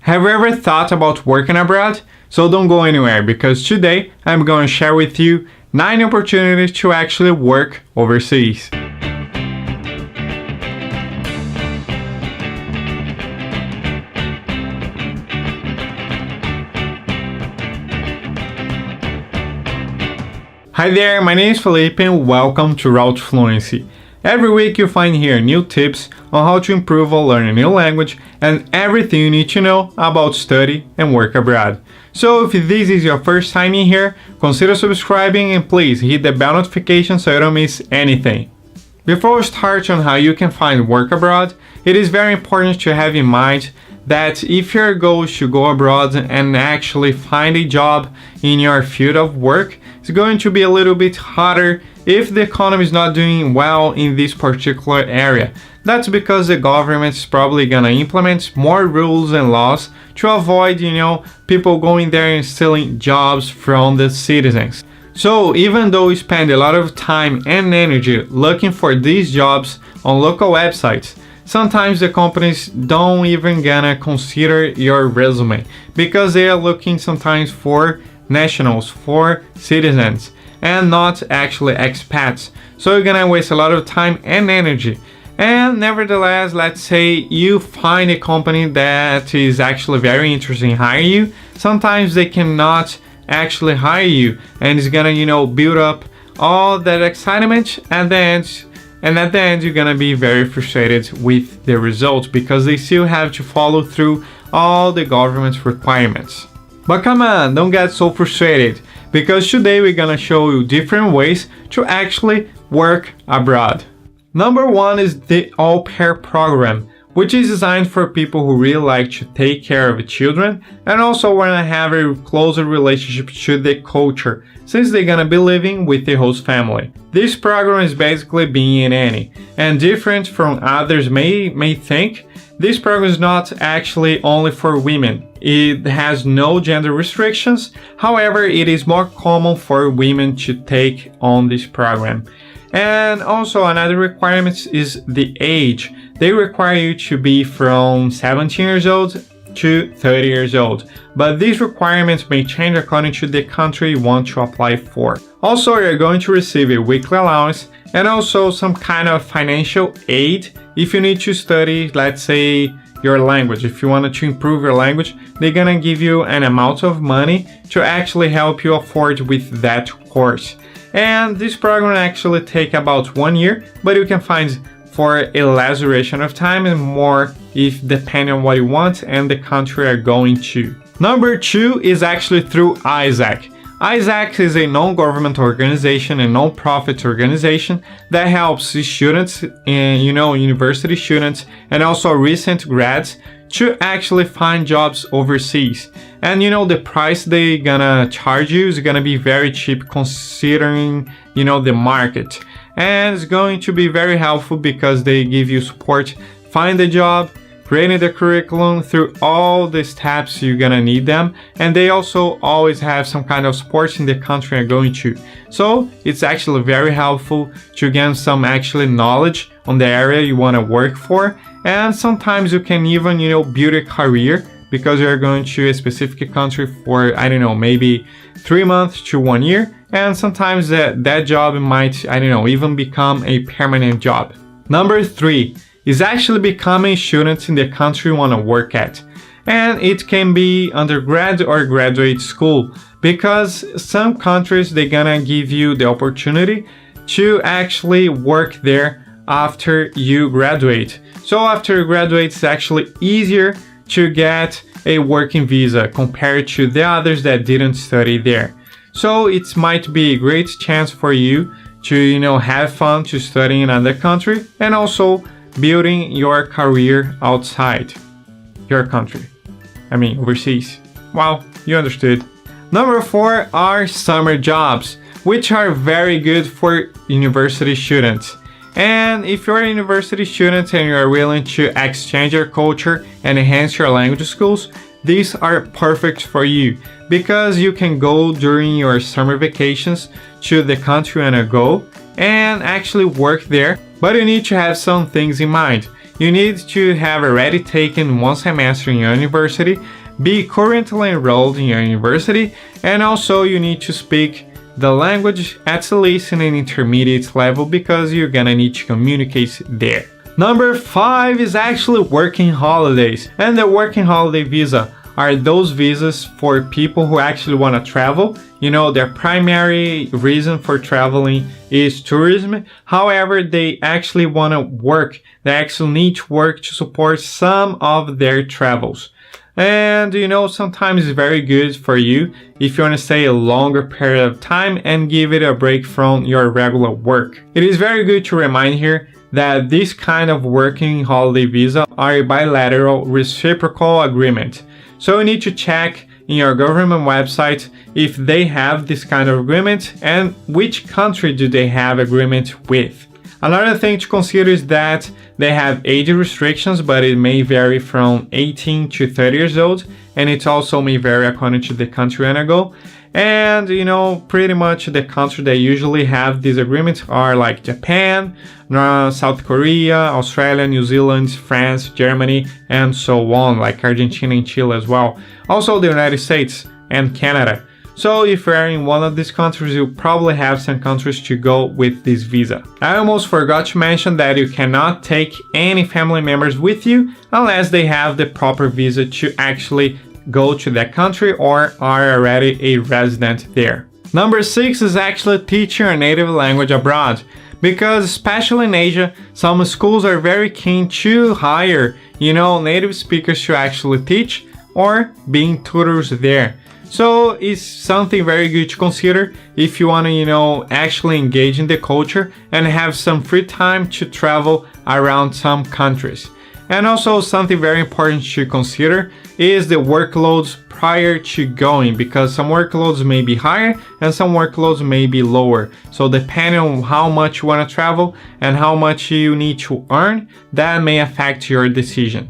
Have you ever thought about working abroad? So don't go anywhere because today I'm going to share with you 9 opportunities to actually work overseas. Hi there, my name is Felipe and welcome to Route Fluency. Every week you'll find here new tips on how to improve or learn a new language and everything you need to know about study and work abroad. So if this is your first time in here, consider subscribing and please hit the bell notification so you don't miss anything. Before we start on how you can find work abroad, it is very important to have in mind that if your goal is to go abroad and actually find a job in your field of work, it's going to be a little bit harder if the economy is not doing well in this particular area. That's because the government is probably gonna implement more rules and laws to avoid, people going there and stealing jobs from the citizens. So even though we spend a lot of time and energy looking for these jobs on local websites, sometimes the companies don't even gonna consider your resume because they are looking sometimes for nationals, for citizens, and not actually expats. So you're gonna waste a lot of time and energy. And nevertheless, let's say you find a company that is actually very interested in hiring you. Sometimes they cannot actually hire you and it's gonna, build up all that excitement and at the end you're gonna be very frustrated with the results because they still have to follow through all the government's requirements. But come on, don't get so frustrated because today we're gonna show you different ways to actually work abroad. Number 1 is the au pair program, which is designed for people who really like to take care of children and also want to have a closer relationship to the culture since they're gonna be living with the host family. This program is basically being a nanny, and different from others may think, this program is not actually only for women. It has no gender restrictions. However, it is more common for women to take on this program. And also another requirement is the age. They require you to be from 17 years old to 30 years old. But these requirements may change according to the country you want to apply for. Also, you're going to receive a weekly allowance and also some kind of financial aid if you need to study, let's say, your language. If you wanted to improve your language, they're gonna give you an amount of money to actually help you afford with that course. And this program actually take about 1 year, but you can find for a less duration of time and more if depending on what you want and the country you're going to. Number 2 is actually through Aiesec. Aiesec is a non-government organization, a non-profit organization that helps students and university students and also recent grads to actually find jobs overseas. And the price they gonna charge you is gonna be very cheap considering the market. And it's going to be very helpful because they give you support, find a job, creating the curriculum through all the steps you're gonna need them, and they also always have some kind of support in the country you're going to. So it's actually very helpful to gain some actually knowledge on the area you want to work for, and sometimes you can even build a career because you're going to a specific country for maybe 3 months to 1 year, and sometimes that job might even become a permanent job. Number 3 is actually becoming students in the country you want to work at. And it can be undergrad or graduate school because some countries they're gonna give you the opportunity to actually work there after you graduate. So after you graduate, it's actually easier to get a working visa compared to the others that didn't study there. So it might be a great chance for you to have fun to study in another country and also building your career outside your country. Overseas. Well, you understood. Number 4 are summer jobs, which are very good for university students. And if you're a university student and you're willing to exchange your culture and enhance your language skills, these are perfect for you because you can go during your summer vacations to the country you wanna go and actually work there. But you need to have some things in mind. you need to have already taken one semester in your university, be currently enrolled in your university, and also you need to speak the language at least in an intermediate level because you're gonna need to communicate there. Number 5 is actually working holidays, and the working holiday visa are those visas for people who actually want to travel. You know, their primary reason for traveling is tourism. However, they actually want to work. They actually need to work to support some of their travels. And you know, sometimes it's very good for you if you want to stay a longer period of time and give it a break from your regular work. It is very good to remind here that this kind of working holiday visa are a bilateral reciprocal agreement. So you need to check in your government website if they have this kind of agreement and which country do they have agreement with. Another thing to consider is that they have age restrictions, but it may vary from 18 to 30 years old, and it also may vary according to the country you wanna go. And you know, pretty much the countries that usually have these agreements are like Japan, South Korea, Australia, New Zealand, France, Germany, and so on, like Argentina and Chile as well. Also the United States and Canada. So if you're in one of these countries, you probably have some countries to go with this visa. I almost forgot to mention that you cannot take any family members with you unless they have the proper visa to actually go to that country or are already a resident there. Number 6 is actually teaching a native language abroad, because especially in Asia, some schools are very keen to hire, you know, native speakers to actually teach or being tutors there. So it's something very good to consider if you want to, you know, actually engage in the culture and have some free time to travel around some countries. And also something very important to consider is the workloads prior to going, because some workloads may be higher and some workloads may be lower. So depending on how much you want to travel and how much you need to earn, that may affect your decision.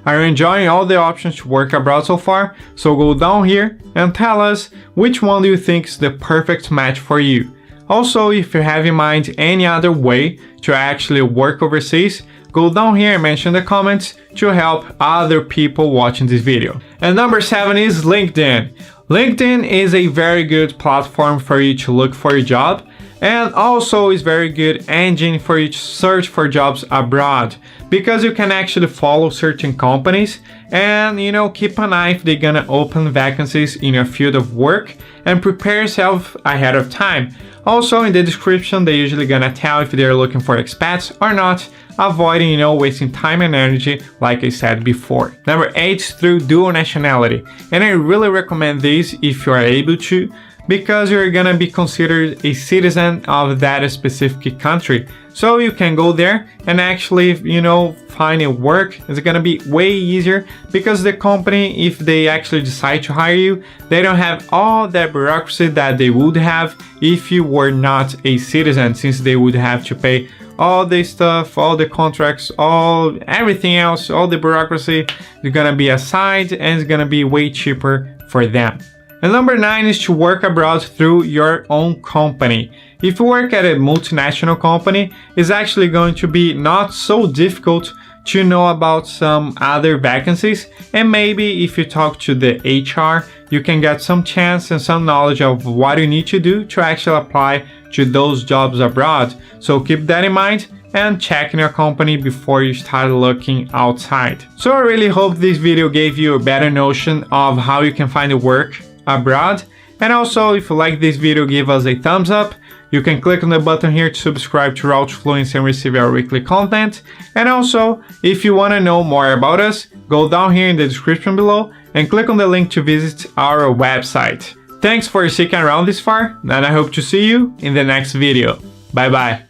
Are you enjoying all the options to work abroad so far? So go down here and tell us which one do you think is the perfect match for you. Also, if you have in mind any other way to actually work overseas, go down here and mention in the comments to help other people watching this video. And number 7 is LinkedIn. LinkedIn is a very good platform for you to look for a job, and also is very good engine for you to search for jobs abroad, because you can actually follow certain companies and, you know, keep an eye if they're gonna open vacancies in your field of work and prepare yourself ahead of time. Also in the description, they're usually gonna tell if they're looking for expats or not, avoiding, you know, wasting time and energy like I said before. Number 8 is through dual nationality, and I really recommend this if you are able to, because you're gonna be considered a citizen of that specific country. So you can go there and actually, you know, find a work. It's gonna be way easier because the company, if they actually decide to hire you, they don't have all that bureaucracy that they would have if you were not a citizen, since they would have to pay all the stuff, all the contracts, everything else, all the bureaucracy is gonna be aside, and it's gonna be way cheaper for them. And number 9 is to work abroad through your own company. If you work at a multinational company, it's actually going to be not so difficult to know about some other vacancies, and maybe if you talk to the HR, you can get some chance and some knowledge of what you need to do to actually apply to those jobs abroad. So keep that in mind and check in your company before you start looking outside. So I really hope this video gave you a better notion of how you can find work abroad. And also, if you like this video, give us a thumbs up. You can click on the button here to subscribe to Route Fluency and receive our weekly content. And also, if you want to know more about us, go down here in the description below and click on the link to visit our website. Thanks for sticking around this far, and I hope to see you in the next video. Bye bye.